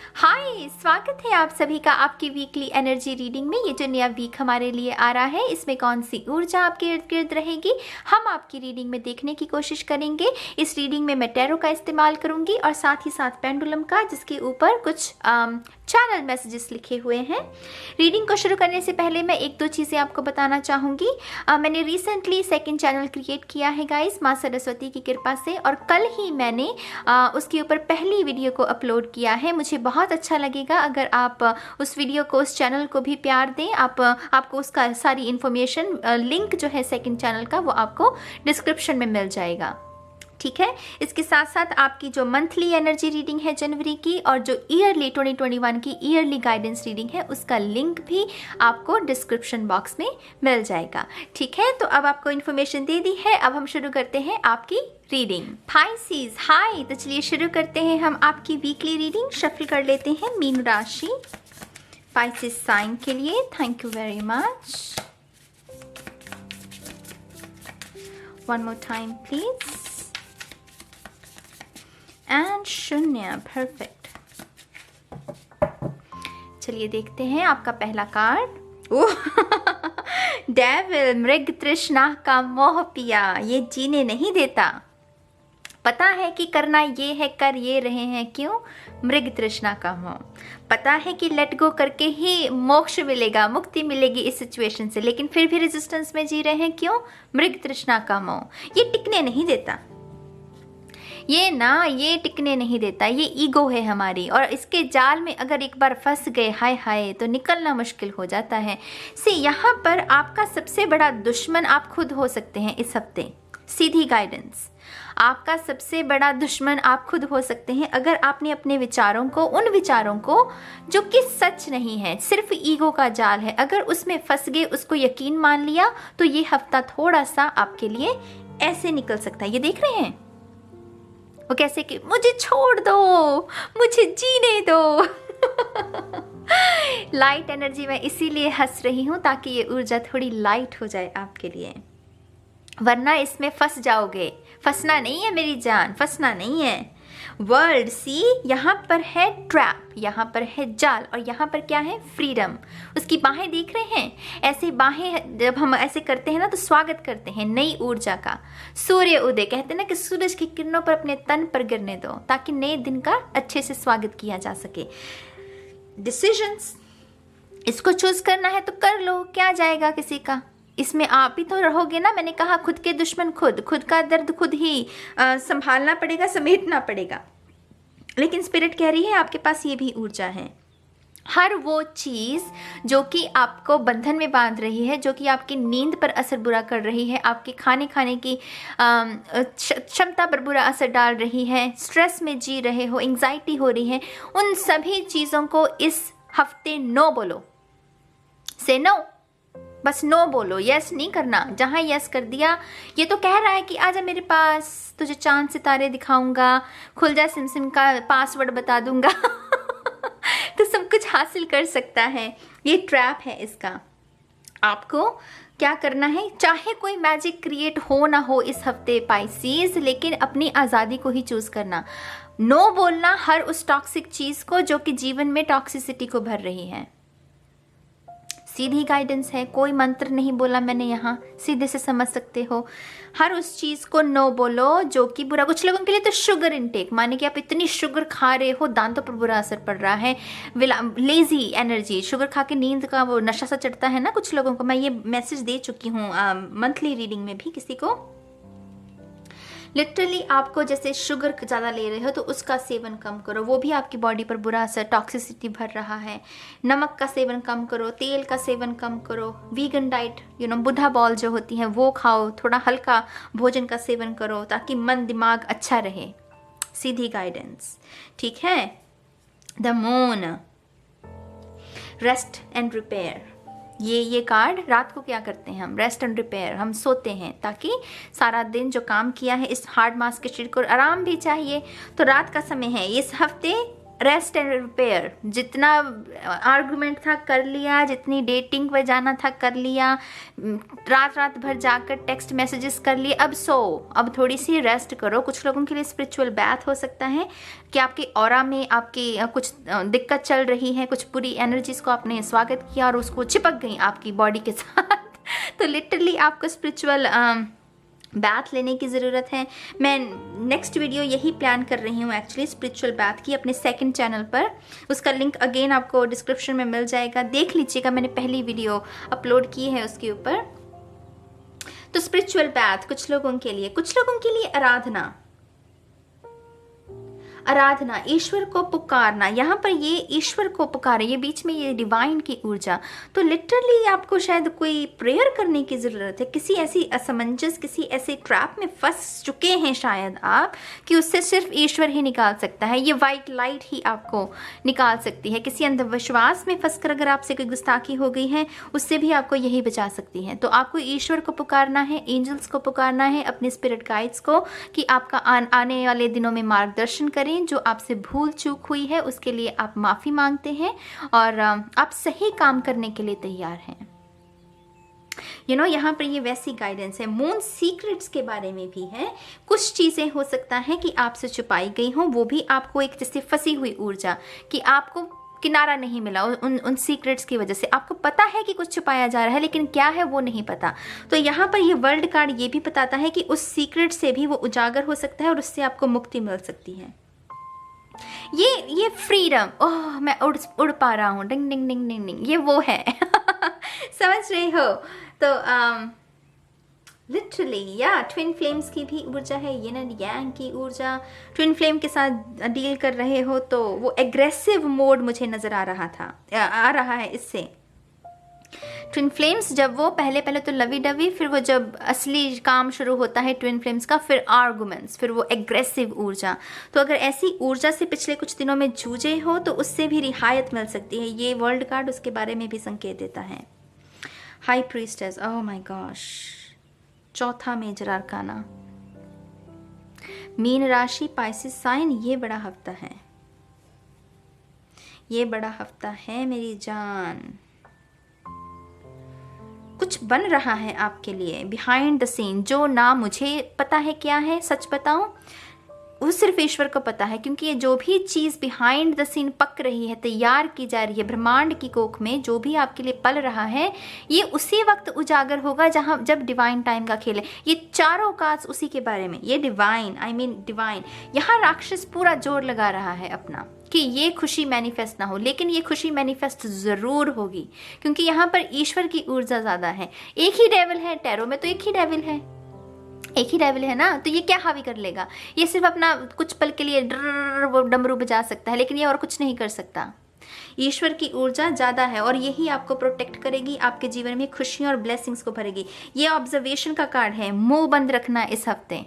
हाय, स्वागत है आप सभी का आपकी वीकली एनर्जी रीडिंग में। ये जो नया वीक हमारे लिए आ रहा है, इसमें कौन सी ऊर्जा आपके इर्द गिर्द रहेगी, हम आपकी रीडिंग में देखने की कोशिश करेंगे। इस रीडिंग में मैं टैरो का इस्तेमाल करूंगी और साथ ही साथ पेंडुलम का, जिसके ऊपर कुछ चैनल मैसेजेस लिखे हुए हैं। रीडिंग को शुरू करने से पहले मैं एक दो चीज़ें आपको बताना चाहूँगी। मैंने रिसेंटली सेकंड चैनल क्रिएट किया है गाइस, माँ सरस्वती की कृपा से, और कल ही मैंने उसके ऊपर पहली वीडियो को अपलोड किया है। मुझे बहुत अच्छा लगेगा अगर आप उस वीडियो को, उस चैनल को भी प्यार दें। आपको उसका सारी इन्फॉर्मेशन, लिंक जो है सेकंड चैनल का, वो आपको डिस्क्रिप्शन में मिल जाएगा, ठीक है। इसके साथ साथ आपकी जो मंथली एनर्जी रीडिंग है जनवरी की, और जो ईयरली 2021 की ईयरली गाइडेंस रीडिंग है, उसका लिंक भी आपको डिस्क्रिप्शन बॉक्स में मिल जाएगा, ठीक है। तो अब आपको इन्फॉर्मेशन दे दी है, अब हम शुरू करते हैं आपकी रीडिंग। पाइसेस, हाय, तो चलिए शुरू करते हैं हम आपकी वीकली रीडिंग। शफल कर लेते हैं मीन राशि पाइसेस साइन के लिए। Thank you very much. One more time please. And शून्य, परफेक्ट। चलिए देखते हैं आपका पहला कार्ड। ओह डेविल, मृग तृष्णा का मोह पिया, ये जीने नहीं देता। पता है कि करना ये है, कर ये रहे हैं, क्यों? मृग तृष्णा का मोह। पता है कि लेट गो करके ही मोक्ष मिलेगा, मुक्ति मिलेगी इस सिचुएशन से, लेकिन फिर भी रेजिस्टेंस में जी रहे हैं, क्यों? मृग तृष्णा का मोह। ये टिकने नहीं देता, ये टिकने नहीं देता। ये ईगो है हमारी, और इसके जाल में अगर एक बार फंस गए, हाय हाय, तो निकलना मुश्किल हो जाता है। यहाँ पर आपका सबसे बड़ा दुश्मन आप खुद हो सकते हैं इस हफ्ते। सीधी गाइडेंस, आपका सबसे बड़ा दुश्मन आप खुद हो सकते हैं अगर आपने अपने विचारों को, उन विचारों को जो कि सच नहीं है, सिर्फ ईगो का जाल है, अगर उसमें फंस गए, उसको यकीन मान लिया, तो ये हफ्ता थोड़ा सा आपके लिए ऐसे निकल सकता है। ये देख रहे हैं वो कैसे कि मुझे छोड़ दो, मुझे जीने दो। लाइट एनर्जी में इसीलिए हंस रही हूँ ताकि ये ऊर्जा थोड़ी लाइट हो जाए आपके लिए, वरना इसमें फंस जाओगे। फंसना नहीं है मेरी जान, फंसना नहीं है। वर्ल्ड, सी, यहाँ पर है ट्रैप, यहाँ पर है जाल, और यहाँ पर क्या है? फ्रीडम। उसकी बाहें देख रहे हैं? ऐसे बाहें जब हम ऐसे करते हैं ना, तो स्वागत करते हैं नई ऊर्जा का। सूर्य उदय, कहते हैं ना कि सूरज की किरणों पर अपने तन पर गिरने दो, ताकि नए दिन का अच्छे से स्वागत किया जा सके। डिसीजंस, इसको चूज करना है तो कर लो, क्या जाएगा किसी का, इसमें आप ही तो रहोगे ना। मैंने कहा खुद के दुश्मन खुद का दर्द खुद ही संभालना पड़ेगा, समेटना पड़ेगा। लेकिन स्पिरिट कह रही है आपके पास ये भी ऊर्जा है। हर वो चीज़ जो कि आपको बंधन में बांध रही है, जो कि आपकी नींद पर असर बुरा कर रही है, आपके खाने की क्षमता पर बुरा असर डाल रही है, स्ट्रेस में जी रहे हो, एंग्जाइटी हो रही है, उन सभी चीज़ों को इस हफ्ते नो बोलो। से नो, बस नो बोलो, यस नहीं करना। जहाँ यस कर दिया, ये तो कह रहा है कि आजा मेरे पास, तुझे चांद सितारे दिखाऊंगा, खुल जा सिम का पासवर्ड बता दूंगा। तो सब कुछ हासिल कर सकता है। ये ट्रैप है इसका। आपको क्या करना है, चाहे कोई मैजिक क्रिएट हो ना हो इस हफ्ते पाइसेस, लेकिन अपनी आज़ादी को ही चूज करना। नो बोलना हर उस टॉक्सिक चीज को जो कि जीवन में टॉक्सिसिटी को भर रही है। सीधी गाइडेंस है, कोई मंत्र नहीं बोला मैंने यहाँ, सीधे से समझ सकते हो। हर उस चीज़ को नो बोलो जो कि बुरा। कुछ लोगों के लिए तो शुगर इनटेक, माने कि आप इतनी शुगर खा रहे हो, दांतों पर बुरा असर पड़ रहा है। लेजी एनर्जी, शुगर खा के नींद का वो नशा सा चढ़ता है ना कुछ लोगों को। मैं ये मैसेज दे चुकी हूँ मंथली रीडिंग में भी किसी को। लिटरली आपको जैसे शुगर ज़्यादा ले रहे हो तो उसका सेवन कम करो, वो भी आपकी बॉडी पर बुरा असर, टॉक्सिसिटी भर रहा है। नमक का सेवन कम करो, तेल का सेवन कम करो, वीगन डाइट, बुद्धा बॉल जो होती हैं वो खाओ, थोड़ा हल्का भोजन का सेवन करो ताकि मन दिमाग अच्छा रहे। सीधी गाइडेंस, ठीक है। The moon, rest and repair. ये कार्ड, रात को क्या करते हैं हम? Rest and repair. हम सोते हैं ताकि सारा दिन जो काम किया है, इस हार्ड मास के शरीर को आराम भी चाहिए, तो रात का समय है। इस हफ्ते रेस्ट एंड रिपेयर, जितना आर्गुमेंट था कर लिया, जितनी डेटिंग पे जाना था कर लिया, रात रात भर जाकर टेक्स्ट मैसेजेस कर लिए, अब सो, अब थोड़ी सी रेस्ट करो। कुछ लोगों के लिए स्पिरिचुअल बैथ हो सकता है कि आपके ऑरा में आपकी कुछ दिक्कत चल रही है, कुछ बुरी एनर्जीज को आपने स्वागत किया और उसको चिपक गई आपकी बॉडी के साथ तो लिटरली आपको स्पिरिचुअल बैथ लेने की ज़रूरत है। मैं नेक्स्ट वीडियो यही प्लान कर रही हूँ एक्चुअली, स्पिरिचुअल बैथ की, अपने सेकंड चैनल पर। उसका लिंक अगेन आपको डिस्क्रिप्शन में मिल जाएगा, देख लीजिएगा, मैंने पहली वीडियो अपलोड की है उसके ऊपर। तो स्पिरिचुअल बैथ कुछ लोगों के लिए, कुछ लोगों के लिए आराधना, आराधना, ईश्वर को पुकारना। यहाँ पर ये ईश्वर को पुकारे, ये बीच में ये डिवाइन की ऊर्जा, तो लिटरली आपको शायद कोई प्रेयर करने की ज़रूरत है। किसी ऐसी असमंजस, किसी ऐसे ट्रैप में फंस चुके हैं शायद आप, कि उससे सिर्फ ईश्वर ही निकाल सकता है, ये वाइट लाइट ही आपको निकाल सकती है। किसी अंधविश्वास में फंसकर अगर आपसे कोई गुस्ताखी हो गई है, उससे भी आपको यही बचा सकती है। तो आपको ईश्वर को पुकारना है, एंजल्स को पुकारना है, अपने स्पिरिट गाइड्स को, कि आपका आने वाले दिनों में मार्गदर्शन करें। जो आपसे भूल चूक हुई है उसके लिए आप माफ़ी मांगते हैं और आप सही काम करने के लिए तैयार हैं। यहाँ पर ये वैसी गाइडेंस है। मून सीक्रेट्स के बारे में भी है। कुछ चीज़ें हो सकता है कि आपसे छुपाई गई हों, वो भी आपको एक जैसे फंसी हुई ऊर्जा, कि आपको किनारा नहीं मिला उन सीक्रेट्स की वजह से। आपको पता है कि कुछ छुपाया जा रहा है, लेकिन क्या है वो नहीं पता। तो यहाँ पर ये वर्ल्ड कार्ड ये भी बताता है कि उस सीक्रेट से भी वो उजागर हो सकता है और उससे आपको मुक्ति मिल सकती है। ये फ्रीडम, ओह मैं उड़ पा रहा हूँ, डिंग डिंग डिंग डिंग डिंग, ये वो है समझ रहे हो। तो लिटरली या ट्विन फ्लेम्स की भी ऊर्जा है, ये ना यांग की ऊर्जा। ट्विन फ्लेम के साथ डील कर रहे हो तो वो एग्रेसिव मोड मुझे नज़र आ रहा है इससे। ट्विन फ्लेम्स जब वो पहले तो लवी डवी, फिर वो जब असली काम शुरू होता है ट्विन फ्लेम्स का, फिर आर्गुमेंट्स, फिर वो एग्रेसिव ऊर्जा। तो अगर ऐसी ऊर्जा से पिछले कुछ दिनों में जूझे हो तो उससे भी रिहायत मिल सकती है। ये वर्ल्ड कार्ड उसके बारे में भी संकेत देता है। High priestess, oh my gosh, चौथा मेजर अरकाना, मीन राशि, पाइसिस साइन, ये बड़ा हफ्ता है, ये बड़ा हफ्ता है मेरी जान। कुछ बन रहा है आपके लिए बिहाइंड द सीन, जो ना मुझे पता है क्या है, सच बताऊं, वो सिर्फ ईश्वर को पता है। क्योंकि ये जो भी चीज़ बिहाइंड द सीन पक रही है, तैयार की जा रही है ब्रह्मांड की कोख में, जो भी आपके लिए पल रहा है, ये उसी वक्त उजागर होगा जब डिवाइन टाइम का खेल है। ये चारों काज उसी के बारे में, ये डिवाइन। यहाँ राक्षस पूरा जोर लगा रहा है अपना कि ये खुशी मैनिफेस्ट ना हो, लेकिन ये खुशी मैनिफेस्ट ज़रूर होगी, क्योंकि यहाँ पर ईश्वर की ऊर्जा ज़्यादा है। एक ही डेविल है, टैरो में तो एक ही डेविल है ना, तो ये क्या हावी कर लेगा? ये सिर्फ अपना कुछ पल के लिए वो डमरू बजा सकता है, लेकिन ये और कुछ नहीं कर सकता। ईश्वर की ऊर्जा ज़्यादा है और यही आपको प्रोटेक्ट करेगी, आपके जीवन में खुशियों और ब्लेसिंग्स को भरेगी। ये ऑब्जर्वेशन का कार्ड है, मुंह बंद रखना इस हफ्ते,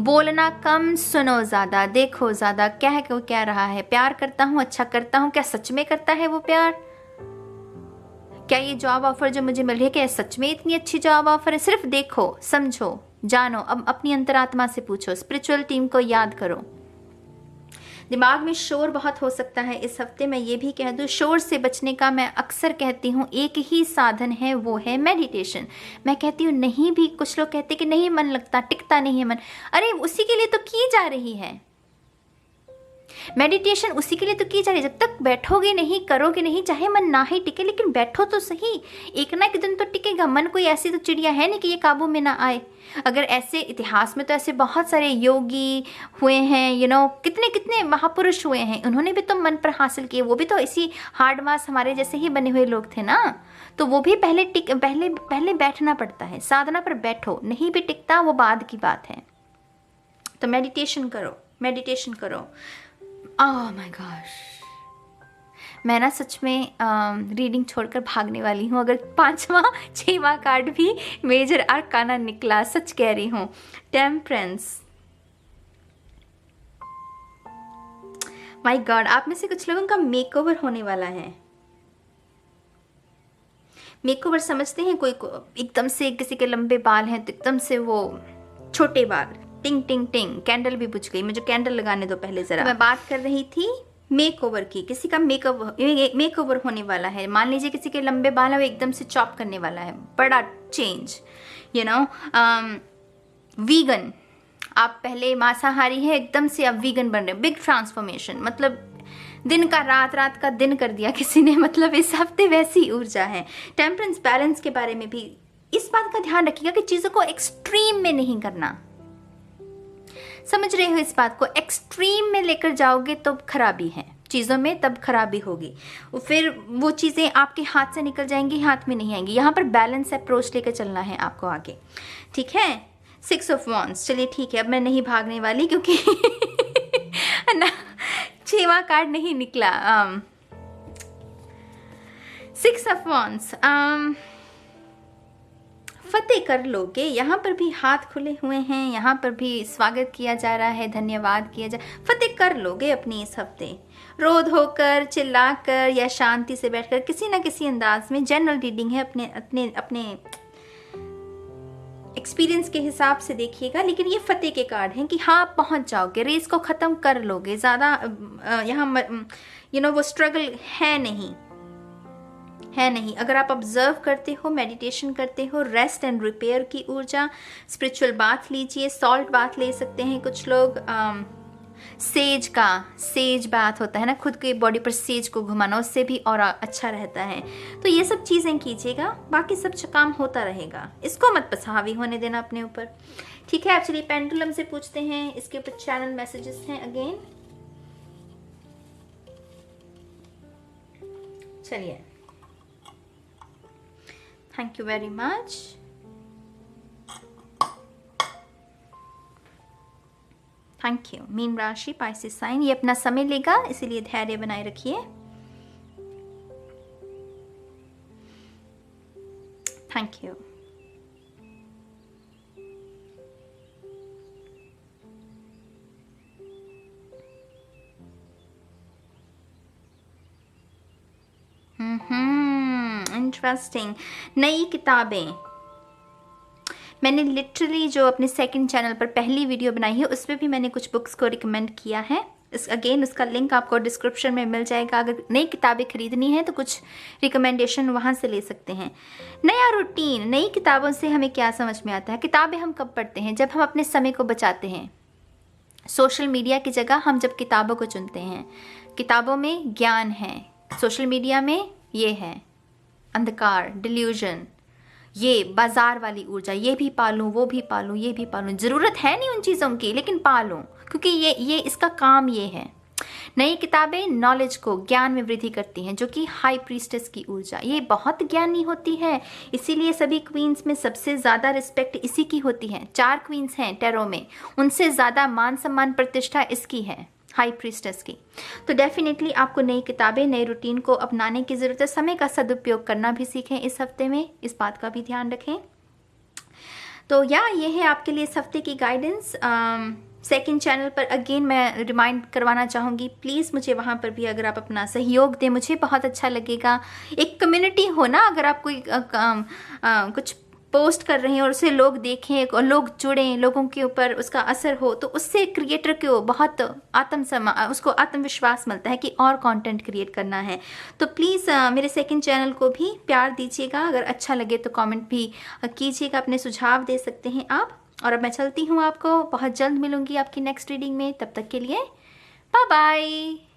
बोलना कम, सुनो ज़्यादा, देखो ज़्यादा, क्या रहा है। प्यार करता हूँ, अच्छा करता हूँ, क्या सच में करता है वो प्यार? क्या ये जॉब ऑफर जो मुझे मिल रही है, क्या सच में इतनी अच्छी जॉब ऑफर है? सिर्फ देखो, समझो, जानो। अब अपनी अंतरात्मा से पूछो, स्पिरिचुअल टीम को याद करो। दिमाग में शोर बहुत हो सकता है इस हफ्ते। मैं ये भी कह दूँ, शोर से बचने का मैं अक्सर कहती हूँ एक ही साधन है, वो है मेडिटेशन। मैं कहती हूँ नहीं भी, कुछ लोग कहते हैं कि नहीं मन लगता, टिकता नहीं है मन। अरे उसी के लिए तो की जा रही है मेडिटेशन, उसी के लिए तो की जा रही है। जब तक बैठोगे नहीं, करोगे नहीं, चाहे मन ना ही टिके, लेकिन बैठो तो सही, एक ना एक दिन तो टिकेगा। मन कोई ऐसी तो चिड़िया है नहीं कि ये काबू में ना आए। अगर ऐसे इतिहास में तो ऐसे बहुत सारे योगी हुए हैं, कितने कितने महापुरुष हुए हैं, उन्होंने भी तो मन पर हासिल किए। वो भी तो इसी हार्ड मास हमारे जैसे ही बने हुए लोग थे ना, तो वो भी पहले बैठना पड़ता है। साधना पर बैठो, नहीं भी टिकता वो बाद की बात है। तो मेडिटेशन करो। ओह माय गॉश, मैं ना सच में रीडिंग छोड़कर भागने वाली हूँ अगर 5वां 6वां कार्ड भी मेजर आर्काना निकला, सच कह रही हूँ। टेम्परेंस, माय गॉड, आप में से कुछ लोगों का मेकओवर होने वाला है। मेकओवर समझते हैं, कोई एकदम से किसी के लंबे बाल हैं तो एकदम से वो छोटे बाल, टिंग टिंग टिंग, कैंडल भी बुझ गई। मुझे कैंडल लगाने दो पहले जरा। तो मैं बात कर रही थी मेकओवर की। किसी का मेकओवर होने वाला है। मान लीजिए किसी के लंबे बाल है, वो एकदम से चॉप करने वाला है, बड़ा चेंज, यू नो। वीगन, आप पहले मांसाहारी है, एकदम से आप वीगन बन रहे, बिग ट्रांसफॉर्मेशन, मतलब दिन का रात, रात का दिन कर दिया किसी ने, मतलब इस हफ्ते वैसी ऊर्जा है। टेम्परेंस, बैलेंस के बारे में भी इस बात का ध्यान रखिएगा कि चीजों को एक्सट्रीम में नहीं करना। समझ रहे हो इस बात को? एक्सट्रीम में लेकर जाओगे तो खराबी है चीज़ों में, तब खराबी होगी, फिर वो चीज़ें आपके हाथ से निकल जाएंगी, हाथ में नहीं आएंगी। यहाँ पर बैलेंस अप्रोच लेकर चलना है आपको आगे, ठीक है। 6 ऑफ वॉन्ड्स, चलिए ठीक है, अब मैं नहीं भागने वाली क्योंकि ना 6वां कार्ड नहीं निकला। 6 ऑफ वॉन्ड्स, फतेह कर लोगे। यहाँ पर भी हाथ खुले हुए हैं, यहाँ पर भी स्वागत किया जा रहा है, धन्यवाद किया जा, फतेह कर लोगे अपनी इस हफ्ते। रोध होकर, चिल्लाकर या शांति से बैठकर, किसी ना किसी अंदाज में। जनरल रीडिंग है, अपने अपने अपने एक्सपीरियंस के हिसाब से देखिएगा, लेकिन ये फतेह के कार्ड हैं कि हाँ आप पहुंच जाओगे, रेस को ख़त्म कर लोगे। ज़्यादा यहाँ वो स्ट्रगल है नहीं। अगर आप ऑब्जर्व करते हो, मेडिटेशन करते हो, रेस्ट एंड रिपेयर की ऊर्जा, स्पिरिचुअल बाथ लीजिए, सॉल्ट बाथ ले सकते हैं कुछ लोग। सेज बाथ होता है ना, खुद के बॉडी पर सेज को घुमाना, उससे भी और अच्छा रहता है। तो ये सब चीज़ें कीजिएगा, बाकी सब काम होता रहेगा। इसको मत बस हावी होने देना अपने ऊपर, ठीक है। चलिए पेंडुलम से पूछते हैं, इसके ऊपर चैनल मैसेजेस हैं अगेन। चलिए, thank you very much. Thank you. Mean राशि, पाइसेस साइन, ये अपना समय लेगा, इसीलिए धैर्य बनाए रखिए। Thank you. इंटरेस्टिंग। नई किताबें, मैंने लिटरली जो अपने सेकंड चैनल पर पहली वीडियो बनाई है उसमें भी मैंने कुछ बुक्स को रिकमेंड किया है। अगेन उसका लिंक आपको डिस्क्रिप्शन में मिल जाएगा। अगर नई किताबें खरीदनी है तो कुछ रिकमेंडेशन वहाँ से ले सकते हैं। नया रूटीन, नई किताबों से हमें क्या समझ में आता है? किताबें हम कब पढ़ते हैं? जब हम अपने समय को बचाते हैं। सोशल मीडिया की जगह हम जब किताबों को चुनते हैं। किताबों में ज्ञान है, सोशल मीडिया में ये है अंधकार, डिल्यूजन, ये बाजार वाली ऊर्जा, ये भी पालूं, वो भी पालूं, ये भी पालूं। ज़रूरत है नहीं उन चीज़ों की, लेकिन पालूं, क्योंकि ये इसका काम ये है। नई किताबें नॉलेज को, ज्ञान में वृद्धि करती हैं, जो कि हाई प्रीस्टेस की ऊर्जा, ये बहुत ज्ञानी होती है। इसीलिए सभी क्वींस में सबसे ज़्यादा रिस्पेक्ट इसी की होती है। 4 क्वींस हैं टैरो में, उनसे ज़्यादा मान सम्मान प्रतिष्ठा इसकी है, हाई प्रीस्टेस की। तो डेफिनेटली आपको नई किताबें, नई रूटीन को अपनाने की ज़रूरत है। समय का सदुपयोग करना भी सीखें इस हफ्ते में, इस बात का भी ध्यान रखें। तो ये है आपके लिए इस हफ्ते की गाइडेंस। सेकंड चैनल पर अगेन मैं रिमाइंड करवाना चाहूँगी, प्लीज़ मुझे वहाँ पर भी अगर आप अपना सहयोग दें, मुझे बहुत अच्छा लगेगा। एक कम्युनिटी हो ना, अगर आप कोई कुछ पोस्ट कर रहे हैं और उसे लोग देखें और लोग जुड़ें, लोगों के ऊपर उसका असर हो, तो उससे क्रिएटर को बहुत उसको आत्मविश्वास मिलता है कि और कंटेंट क्रिएट करना है। तो प्लीज़ मेरे सेकंड चैनल को भी प्यार दीजिएगा। अगर अच्छा लगे तो कमेंट भी कीजिएगा, अपने सुझाव दे सकते हैं आप। और अब मैं चलती हूँ, आपको बहुत जल्द मिलूंगी आपकी नेक्स्ट रीडिंग में। तब तक के लिए बाय बाय।